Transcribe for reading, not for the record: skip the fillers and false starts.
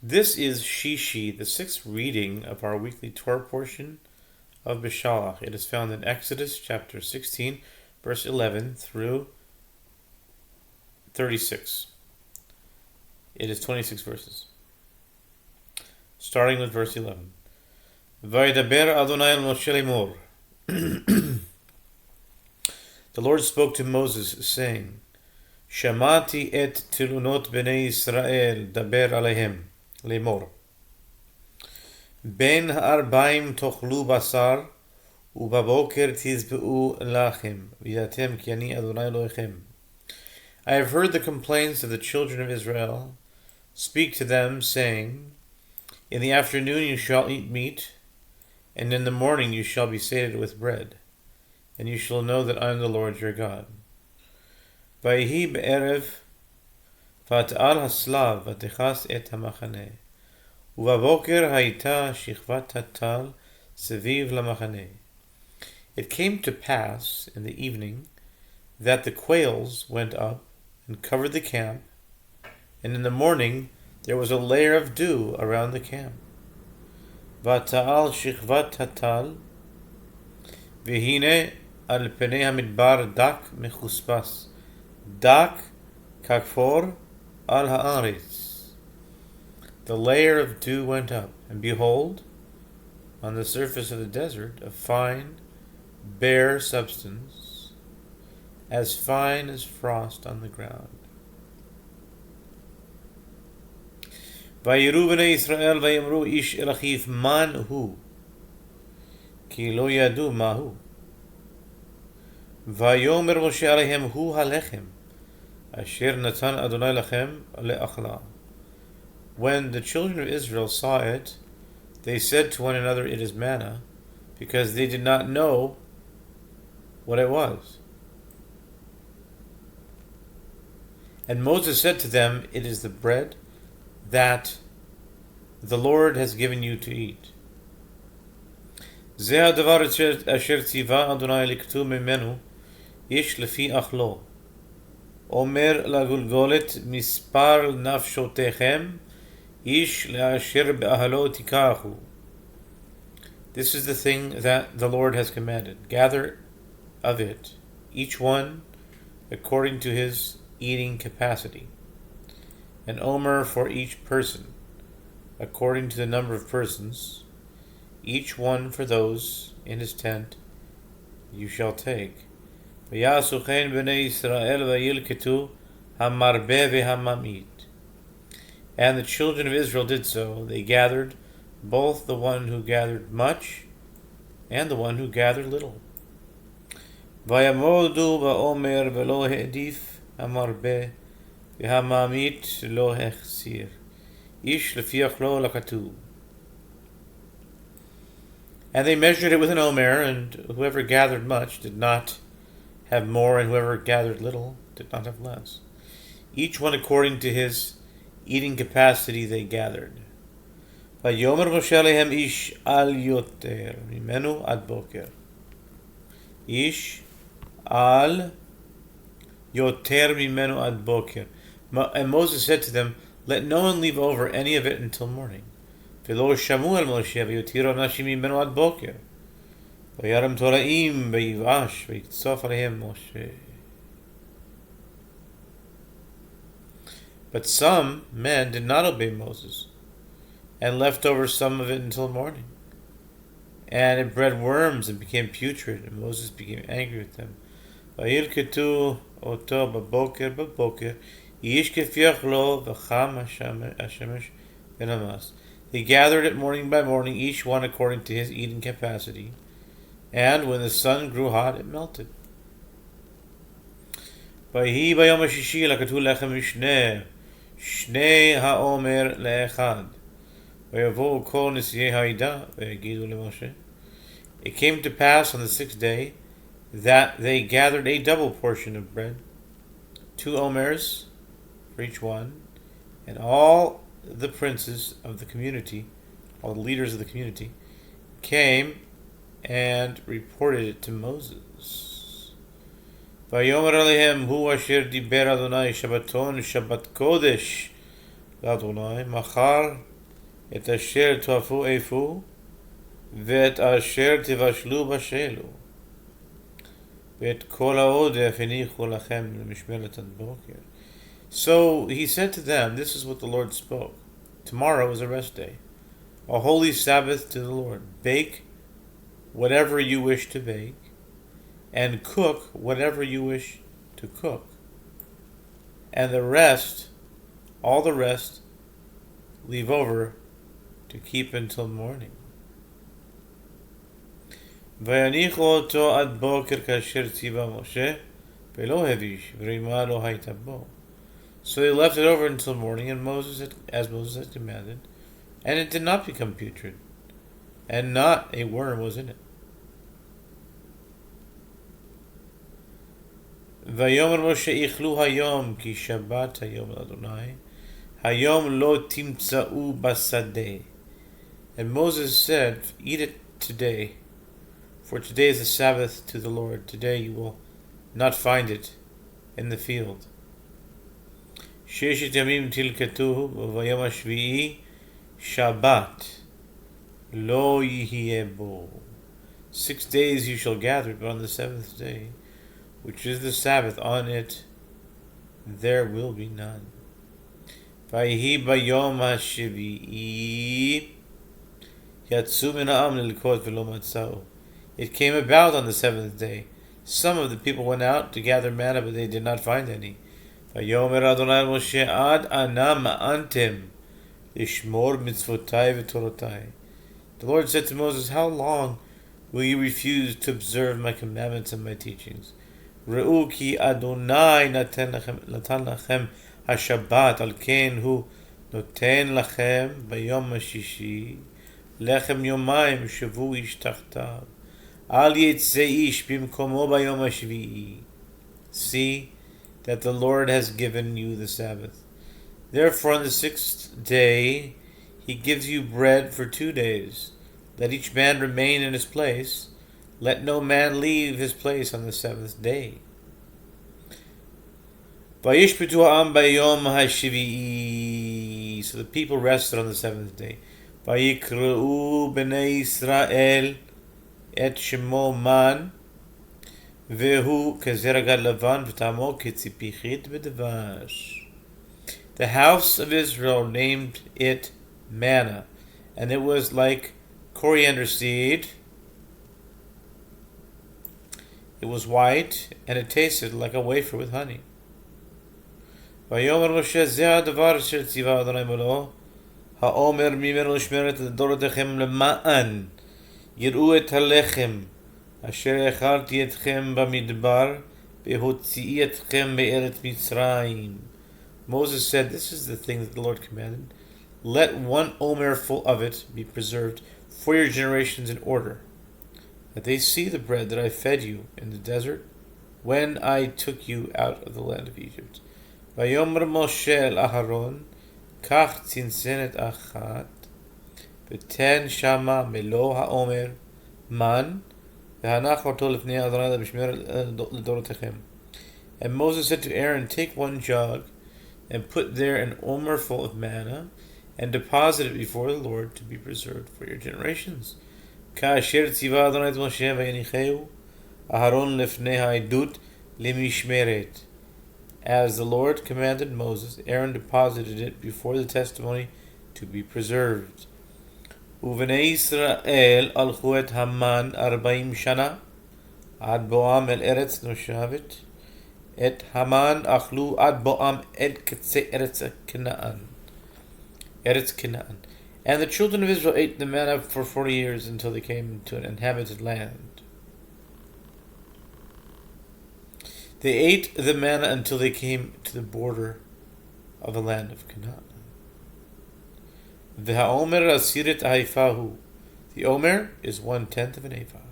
This is Shishi, the sixth reading of our weekly Torah portion of Beshalach. It is found in Exodus chapter 16, verse 11 through 36. It is 26 verses. Starting with verse 11. Vaydaber Adonai el Moshe lemor. The Lord spoke to Moses, saying, Shamati et tilunot bnei Israel daber alehem lemor. Ben ha'arbaim tochlu basar, ubaboker tizbe'u lachem, v'yatem ki ani Adonai Elohechem. I have heard the complaints of the children of Israel. Speak to them, saying, In the afternoon you shall eat meat, and in the morning you shall be sated with bread, and you shall know that I am the Lord your God. Vayhi be'erev, v'at'al haslav, v'techas et hamachaneh. Uvaboker hayita shichvat hatal seviv lamachaneh. It came to pass in the evening that the quails went up and covered the camp, and in the morning there was a layer of dew around the camp. Vata'al shichvat hatal, v'hine al penei hamidbar dak mechuspas, dak kakfor al haaretz. The layer of dew went up, and behold, on the surface of the desert, a fine, bare substance, as fine as frost on the ground. Vayiru b'nei Yisrael vayimru ish el achiv man hu, ki lo yadu mahu. Vayomer Moshe alehem hu halechem, asher natan Adonai lachem le'achla. When the children of Israel saw it, they said to one another, It is manna, because they did not know what it was. And Moses said to them, It is the bread that the Lord has given you to eat. Zeh hadavar asher tziva Adonai liktu mimenu ish lefi achlo. Omer lagulgolet mispar nafshotechem ish le'asher be'ahalo tikachu. This is the thing that the Lord has commanded. Gather of it, each one according to his eating capacity. An omer for each person, according to the number of persons, each one for those in his tent you shall take. V'yasu chen b'nei Yisrael v'yilketu hamarbe v'hamamit. And the children of Israel did so. They gathered both the one who gathered much and the one who gathered little. Vayamodu va'omer v'lo he'edif hamarbe v'hamamit lo hechsir. Ish lefiach lo lakatu. And they measured it with an omer, and whoever gathered much did not have more, and whoever gathered little did not have less. Each one according to his eating capacity they gathered. Vayomer Moshe alehem ish al yoter mimenu ad boker. Ish al yoter mimenu ad boker. And Moses said to them, Let no one leave over any of it until morning. V'lo shamu al Moshe v'yotiru anashim mimenu ad boker. Vayaram toraim v'yivash v'yitzaf alehem Moshe. But some men did not obey Moses, and left over some of it until morning. And it bred worms and became putrid, and Moses became angry with them. Vayilketu oto baboker, yish kefiach lo v'cham hashemesh v'namas. They gathered it morning by morning, each one according to his eating capacity. And when the sun grew hot, it melted. Vayhi bayom Shishi lakatu lechem mishneh. Shnei haomer le'echad. Vayavo'u kol nisiyei ha'ida ve'yagidu leMoshe. It came to pass on the sixth day that they gathered a double portion of bread, 2 omers for each one, and all the princes of the community, all the leaders of the community, came and reported it to Moses. Vayomer alehem hu asher diber Adonai Shabbaton Shabbat Kodesh לאדוני, מחר את אשר תאפו אפו, ואת אשר תבשלו בשלו, ואת כל העודף הניחו לכם למשמרת עד בוקר. So he said to them, this is what the Lord spoke. Tomorrow is a rest day, a holy Sabbath to the Lord. Bake whatever you wish to bake, and cook whatever you wish to cook. And the rest, all the rest, leave over to keep until morning. ויניחו אותו עד בוקר כאשר ציווה משה, ולא הביש, ורימה לא הייתה בו. So they left it over until morning, and as Moses had commanded, and it did not become putrid, and not a worm was in it. ויאמר משה איכלו היום כי שבת היום לאדוני, היום לא תמצאו בשדה. And Moses said, eat it today, for today is the Sabbath to the Lord. Today you will not find it in the field. ששת ימים תלקטוהו, וביום השביעי שבת לא יהיה בו. 6 days you shall gather it, but on the seventh day, which is the Sabbath, on it there will be none. ויהי ביום השביעי יצאו מן העם ללקוט ולא מצאו. It came about on the seventh day. Some of the people went out to gather manna, but they did not find any. ויאמר אדוני אל משה עד אנה מאנתם לשמור מצוותיי ותורותיי. The Lord said to Moses, how long will you refuse to observe my commandments and my teachings? ראו כי אדוני נתן לכם השבת, על כן הוא נותן לכם ביום השישי לחם יומיים שבו איש תחתיו. אל יצא איש במקומו ביום השביעי. See that the Lord has given you the Sabbath. Therefore on the 6th day he gives you bread for 2 days. Let each man remain in his place. Let no man leave his place on the 7th day. וישפטו העם ביום השביעי. So the people rested on the 7th day. ויקראו בני ישראל את שמו מן, והוא כזרע גד לבן וטעמו כציפיחית בדבש. The house of Israel named it manna, and it was like coriander seed. It was white, and it tasted like a wafer with honey. ויאמר משה זה הדבר אשר ציווה אדוני מולו, האומר ממנו לשמרת לדורותיכם למען יראו את הלחם אשר אכלתי אתכם במדבר והוציאי אתכם בארץ מצרים. Moses said, this is the thing that the Lord commanded. Let 1 omer full of it be preserved for your generations in order, that they see the bread that I fed you in the desert when I took you out of the land of Egypt. ויאמר משה אל אהרון, קח צנצנת אחת, ותן שמה מלוא העומר מן, והנח אותו לפני אדוני למשמרת לדורותיכם. And Moses said to Aaron, take 1 jug, and put there an omer full of manna, and deposit it before the Lord to be preserved for your generations. כאשר ציווה אדוני את משה ויניחהו אהרון לפני העדות למשמרת. As the Lord commanded Moses, Aaron deposited it before the testimony to be preserved. ובני ישראל הלכו את המן 40 שנה, עד בואם אל ארץ נושבת. את המן אכלו עד בואם אל קצה ארץ כנען. Eretz Canaan. And the children of Israel ate the manna for 40 years until they came to an inhabited land. They ate the manna until they came to the border of the land of Canaan. The omer asirit haifahu. The omer is 1/10 of an ephah.